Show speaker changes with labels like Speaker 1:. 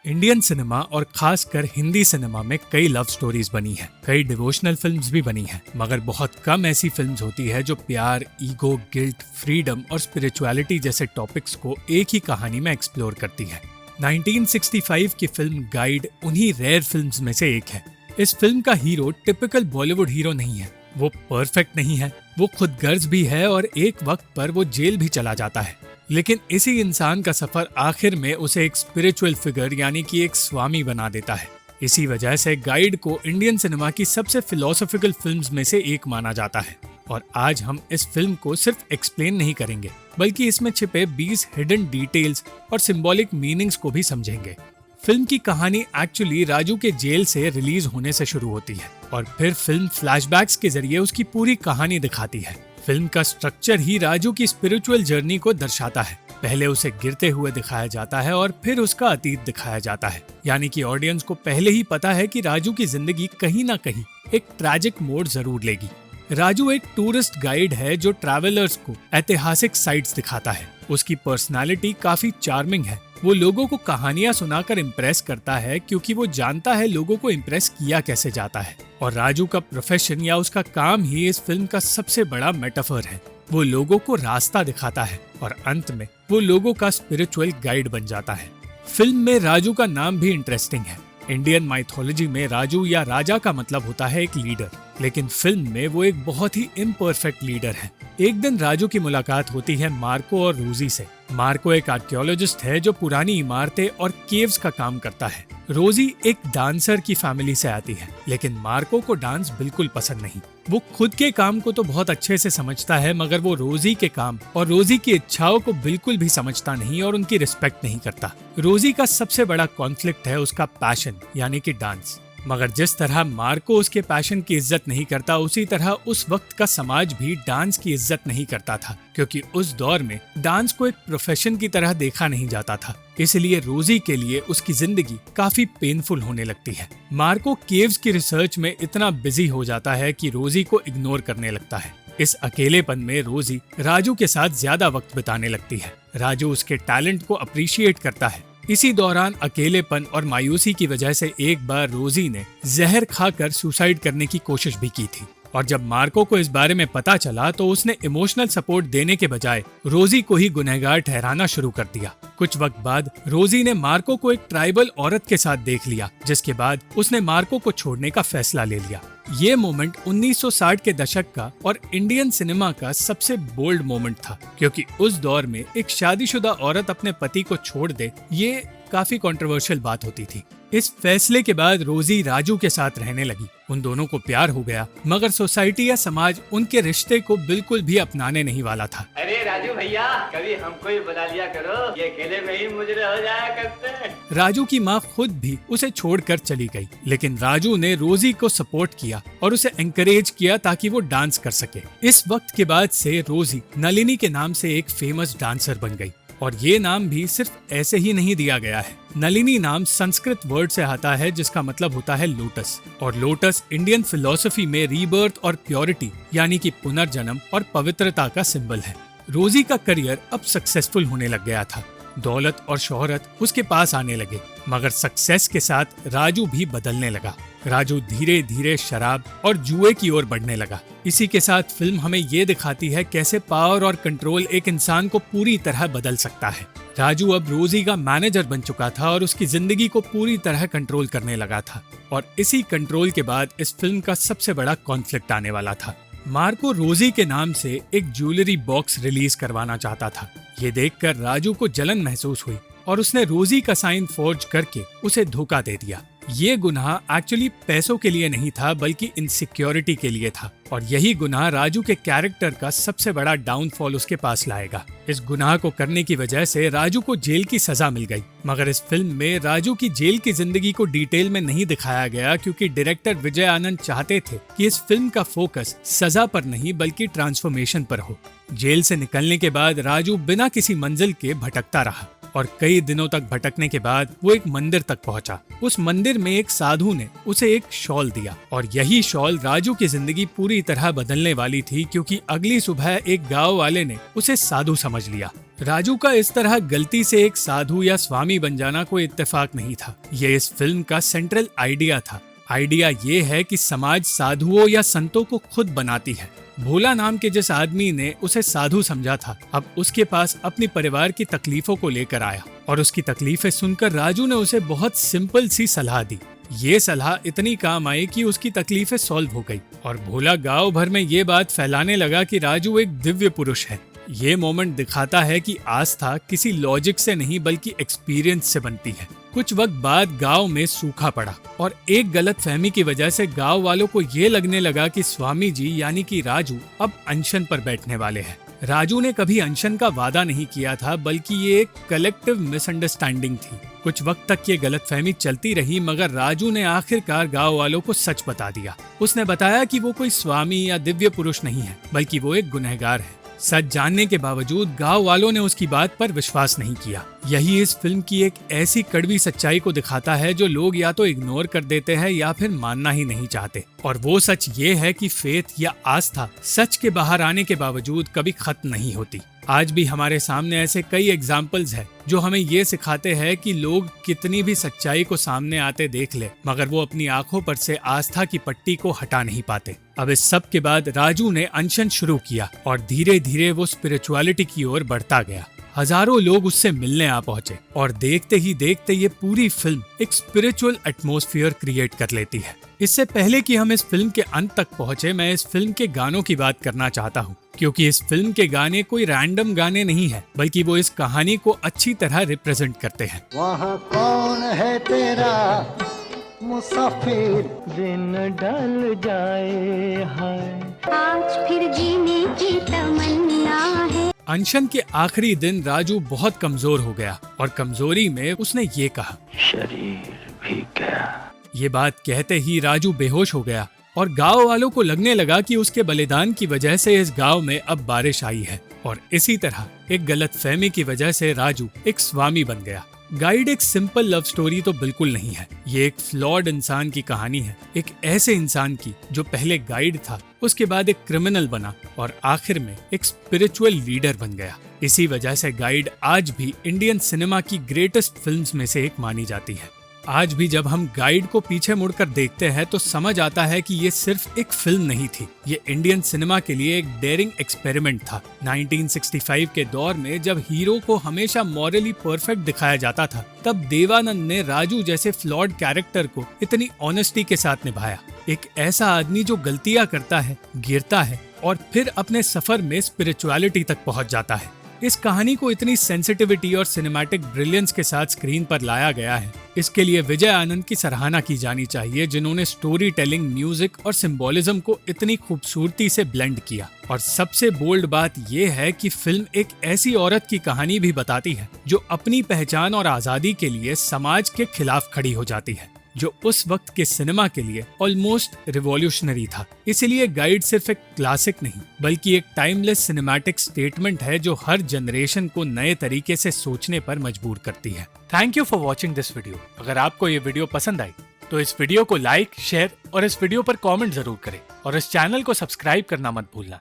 Speaker 1: Indian cinema और खासकर Hindi cinema में कई लव स्टोरीज बनी हैं, कई डिवोशनल फिल्म्स भी बनी हैं, मगर बहुत कम ऐसी फिल्म्स होती है जो प्यार, ईगो, गिल्ट, फ्रीडम और स्पिरिचुअलिटी जैसे टॉपिक्स को एक ही कहानी में एक्सप्लोर करती है। 1965 की फिल्म गाइड उन्हीं रेयर फिल्म्स में से एक है। इस फिल्म का हीरो टिपिकल बॉलीवुड हीरो नहीं है, वो परफेक्ट नहीं है, वो खुदगर्ज भी है और एक वक्त पर वो जेल भी चला जाता है। लेकिन इसी इंसान का सफर आखिर में उसे एक स्पिरिचुअल फिगर यानी कि एक स्वामी बना देता है। इसी वजह से गाइड को इंडियन सिनेमा की सबसे फिलोसॉफिकल फिल्म्स में से एक माना जाता है। और आज हम इस फिल्म को सिर्फ एक्सप्लेन नहीं करेंगे, बल्कि इसमें छिपे 20 हिडन डिटेल्स और सिंबॉलिक मीनिंग्स को भी समझेंगे। फिल्म की कहानी एक्चुअली राजू के जेल से रिलीज होने से शुरू होती है और फिर फिल्म फ्लैशबैक्स के जरिए उसकी पूरी कहानी दिखाती है। फिल्म का स्ट्रक्चर ही राजू की स्पिरिचुअल जर्नी को दर्शाता है। पहले उसे गिरते हुए दिखाया जाता है और फिर उसका अतीत दिखाया जाता है, यानी कि ऑडियंस को पहले ही पता है कि राजू की जिंदगी कहीं ना कहीं एक ट्रैजिक मोड़ जरूर लेगी। राजू एक टूरिस्ट गाइड है जो ट्रैवलर्स को ऐतिहासिक साइट्स दिखाता है। उसकी पर्सनालिटी काफी चार्मिंग है। वो लोगों को कहानियां सुनाकर इम्प्रेस करता है क्योंकि वो जानता है लोगों को इम्प्रेस किया कैसे जाता है। और राजू का प्रोफेशन या उसका काम ही इस फिल्म का सबसे बड़ा मेटाफर है। वो लोगों को रास्ता दिखाता है और अंत में वो लोगों का स्पिरिचुअल गाइड बन जाता है। फिल्म में राजू का नाम भी इंटरेस्टिंग है। इंडियन माइथोलॉजी में राजू या राजा का मतलब होता है एक लीडर, लेकिन फिल्म में वो एक बहुत ही इम्परफेक्ट लीडर है। एक दिन राजू की मुलाकात होती है मार्को और रोजी से। मार्को एक आर्कियोलॉजिस्ट है जो पुरानी इमारतें और केव्स का काम करता है। रोजी एक डांसर की फैमिली से आती है, लेकिन मार्को को डांस बिल्कुल पसंद नहीं। वो खुद के काम को तो बहुत अच्छे से समझता है, मगर वो रोजी के काम और रोजी की इच्छाओं को बिल्कुल भी समझता नहीं और उनकी रिस्पेक्ट नहीं करता। रोजी का सबसे बड़ा कॉन्फ्लिक्ट है उसका पैशन यानी कि डांस। मगर जिस तरह मार्को उसके पैशन की इज्जत नहीं करता, उसी तरह उस वक्त का समाज भी डांस की इज्जत नहीं करता था, क्योंकि उस दौर में डांस को एक प्रोफेशन की तरह देखा नहीं जाता था। इसलिए रोजी के लिए उसकी जिंदगी काफी पेनफुल होने लगती है। मार्को केव्स की रिसर्च में इतना बिजी हो जाता है कि रोजी को इग्नोर करने लगता है। इस अकेलेपन में रोजी राजू के साथ ज्यादा वक्त बिताने लगती है। राजू उसके टैलेंट को अप्रिशिएट करता है। इसी दौरान अकेलेपन और मायूसी की वजह से एक बार रोजी ने जहर खाकर सुसाइड करने की कोशिश भी की थी। और जब मार्को को इस बारे में पता चला तो उसने इमोशनल सपोर्ट देने के बजाय रोजी को ही गुनहगार ठहराना शुरू कर दिया। कुछ वक्त बाद रोजी ने मार्को को एक ट्राइबल औरत के साथ देख लिया, जिसके बाद उसने मार्को को छोड़ने का फैसला ले लिया। ये मोमेंट 1960 के दशक का और इंडियन सिनेमा का सबसे बोल्ड मोमेंट था, क्योंकि उस दौर में एक शादीशुदा औरत अपने पति को छोड़ दे, ये काफी कंट्रोवर्शियल बात होती थी। इस फैसले के बाद रोजी राजू के साथ रहने लगी। उन दोनों को प्यार हो गया, मगर सोसाइटी या समाज उनके रिश्ते को बिल्कुल भी अपनाने नहीं वाला था।
Speaker 2: अरे राजू भैया, कभी हमको ही बुला लिया करो, ये अकेले में ही मुजरे हो जाया करते हैं।
Speaker 1: राजू की माँ खुद भी उसे छोड़कर चली गई, लेकिन राजू ने रोजी को सपोर्ट किया और उसे एंकरेज किया ताकि वो डांस कर सके। इस वक्त के बाद से रोजी नलिनी के नाम से एक फेमस डांसर बन गई। और ये नाम भी सिर्फ ऐसे ही नहीं दिया गया है। नलिनी नाम संस्कृत वर्ड से आता है जिसका मतलब होता है लोटस, और लोटस इंडियन फिलॉसफी में रीबर्थ और प्योरिटी यानी कि पुनर्जन्म और पवित्रता का सिंबल है। रोजी का करियर अब सक्सेसफुल होने लग गया था। दौलत और शोहरत उसके पास आने लगे, मगर सक्सेस के साथ राजू भी बदलने लगा। राजू धीरे धीरे शराब और जुए की ओर बढ़ने लगा। इसी के साथ फिल्म हमें ये दिखाती है कैसे पावर और कंट्रोल एक इंसान को पूरी तरह बदल सकता है। राजू अब रोजी का मैनेजर बन चुका था और उसकी जिंदगी को पूरी तरह कंट्रोल करने लगा था। और इसी कंट्रोल के बाद इस फिल्म का सबसे बड़ा कॉन्फ्लिक्ट आने वाला था। मार्को रोजी के नाम से एक ज्वेलरी बॉक्स रिलीज करवाना चाहता था। ये देखकर राजू को जलन महसूस हुई और उसने रोजी का साइन फोर्ज करके उसे धोखा दे दिया। ये गुनाह एक्चुअली पैसों के लिए नहीं था, बल्कि इनसिक्योरिटी के लिए था। और यही गुनाह राजू के कैरेक्टर का सबसे बड़ा डाउनफॉल उसके पास लाएगा। इस गुनाह को करने की वजह से राजू को जेल की सजा मिल गई, मगर इस फिल्म में राजू की जेल की जिंदगी को डिटेल में नहीं दिखाया गया, क्योंकि डायरेक्टर विजय आनंद चाहते थे कि इस फिल्म का फोकस सजा पर नहीं बल्कि ट्रांसफॉर्मेशन पर हो। जेल से निकलने के बाद राजू बिना किसी मंजिल के भटकता रहा और कई दिनों तक भटकने के बाद वो एक मंदिर तक पहुंचा। उस मंदिर में एक साधु ने उसे एक शॉल दिया और यही शॉल राजू की जिंदगी पूरी तरह बदलने वाली थी, क्योंकि अगली सुबह एक गांव वाले ने उसे साधु समझ लिया। राजू का इस तरह गलती से एक साधु या स्वामी बन जाना कोई इत्तेफाक नहीं था। ये इस फिल्म का सेंट्रल आइडिया था। आइडिया ये है कि समाज साधुओं या संतों को खुद बनाती है। भोला नाम के जिस आदमी ने उसे साधु समझा था, अब उसके पास अपने परिवार की तकलीफों को लेकर आया और उसकी तकलीफें सुनकर राजू ने उसे बहुत सिंपल सी सलाह दी। ये सलाह इतनी काम आई कि उसकी तकलीफें सॉल्व हो गई और भोला गांव भर में ये बात फैलाने लगा कि राजू एक दिव्य पुरुष है। ये मोमेंट दिखाता है कि आस्था किसी लॉजिक से नहीं बल्कि एक्सपीरियंस से बनती है। कुछ वक्त बाद गांव में सूखा पड़ा और एक गलत फहमी की वजह से गांव वालों को ये लगने लगा कि स्वामी जी यानी कि राजू अब अनशन पर बैठने वाले हैं। राजू ने कभी अनशन का वादा नहीं किया था, बल्कि ये एक कलेक्टिव मिसअंडरस्टैंडिंग थी। कुछ वक्त तक ये गलतफहमी चलती रही, मगर राजू ने आखिरकार गांव वालों को सच बता दिया। उसने बताया कि वो कोई स्वामी या दिव्य पुरुष नहीं है, बल्कि वो एक गुनहगार है। सच जानने के बावजूद गांव वालों ने उसकी बात पर विश्वास नहीं किया। यही इस फिल्म की एक ऐसी कड़वी सच्चाई को दिखाता है जो लोग या तो इग्नोर कर देते हैं या फिर मानना ही नहीं चाहते। और वो सच ये है कि फेथ या आस्था सच के बाहर आने के बावजूद कभी खत्म नहीं होती। आज भी हमारे सामने ऐसे कई एग्जाम्पल्स हैं जो हमें ये सिखाते हैं कि लोग कितनी भी सच्चाई को सामने आते देख ले, मगर वो अपनी आंखों पर से आस्था की पट्टी को हटा नहीं पाते। अब इस सब के बाद राजू ने अनशन शुरू किया और धीरे धीरे वो स्पिरिचुअलिटी की ओर बढ़ता गया। हजारों लोग उससे मिलने आ पहुंचे और देखते ही देखते ये पूरी फिल्म एक स्पिरिचुअल एटमॉस्फेयर क्रिएट कर लेती है। इससे पहले कि हम इस फिल्म के अंत तक पहुंचे, मैं इस फिल्म के गानों की बात करना चाहता हूँ, क्योंकि इस फिल्म के गाने कोई रैंडम गाने नहीं है, बल्कि वो इस कहानी को अच्छी तरह रिप्रेजेंट करते हैं।
Speaker 3: वहाँ कौन है तेरा मुसाफिर, दिन ढल जाए है,
Speaker 4: आज फिर जीने की तमन्ना है।
Speaker 1: अनशन के आखिरी दिन राजू बहुत कमजोर हो गया और कमजोरी में उसने ये कहा,
Speaker 3: शरीर भी गया।
Speaker 1: ये बात कहते ही राजू बेहोश हो गया और गांव वालों को लगने लगा कि उसके बलिदान की वजह से इस गांव में अब बारिश आई है। और इसी तरह एक गलतफहमी की वजह से राजू एक स्वामी बन गया। गाइड एक सिंपल लव स्टोरी तो बिल्कुल नहीं है। ये एक फ्लॉड इंसान की कहानी है, एक ऐसे इंसान की जो पहले गाइड था, उसके बाद एक क्रिमिनल बना और आखिर में एक स्पिरिचुअल लीडर बन गया। इसी वजह से गाइड आज भी इंडियन सिनेमा की ग्रेटेस्ट फिल्म्स में से एक मानी जाती है। आज भी जब हम गाइड को पीछे मुड़कर देखते हैं तो समझ आता है कि ये सिर्फ एक फिल्म नहीं थी, ये इंडियन सिनेमा के लिए एक डेयरिंग एक्सपेरिमेंट था। 1965 के दौर में जब हीरो को हमेशा मॉरली परफेक्ट दिखाया जाता था, तब देवानंद ने राजू जैसे फ्लॉड कैरेक्टर को इतनी ऑनेस्टी के साथ निभाया। एक ऐसा आदमी जो गलतियां करता है, गिरता है और फिर अपने सफर में स्पिरिचुअलिटी तक पहुंच जाता है। इस कहानी को इतनी सेंसिटिविटी और सिनेमैटिक ब्रिलियंस के साथ स्क्रीन पर लाया गया है, इसके लिए विजय आनंद की सराहना की जानी चाहिए, जिन्होंने स्टोरी टेलिंग, म्यूजिक और सिंबोलिज्म को इतनी खूबसूरती से ब्लेंड किया। और सबसे बोल्ड बात यह है कि फिल्म एक ऐसी औरत की कहानी भी बताती है जो अपनी पहचान और आजादी के लिए समाज के खिलाफ खड़ी हो जाती है, जो उस वक्त के सिनेमा के लिए ऑलमोस्ट रिवॉल्यूशनरी था। इसलिए गाइड सिर्फ एक क्लासिक नहीं, बल्कि एक टाइमलेस सिनेमैटिक स्टेटमेंट है जो हर जनरेशन को नए तरीके से सोचने पर मजबूर करती है। Thank you for watching this video. अगर आपको ये वीडियो पसंद आई तो इस वीडियो को लाइक, शेयर और इस वीडियो पर कॉमेंट जरूर करें और इस चैनल को सब्सक्राइब करना मत भूलना।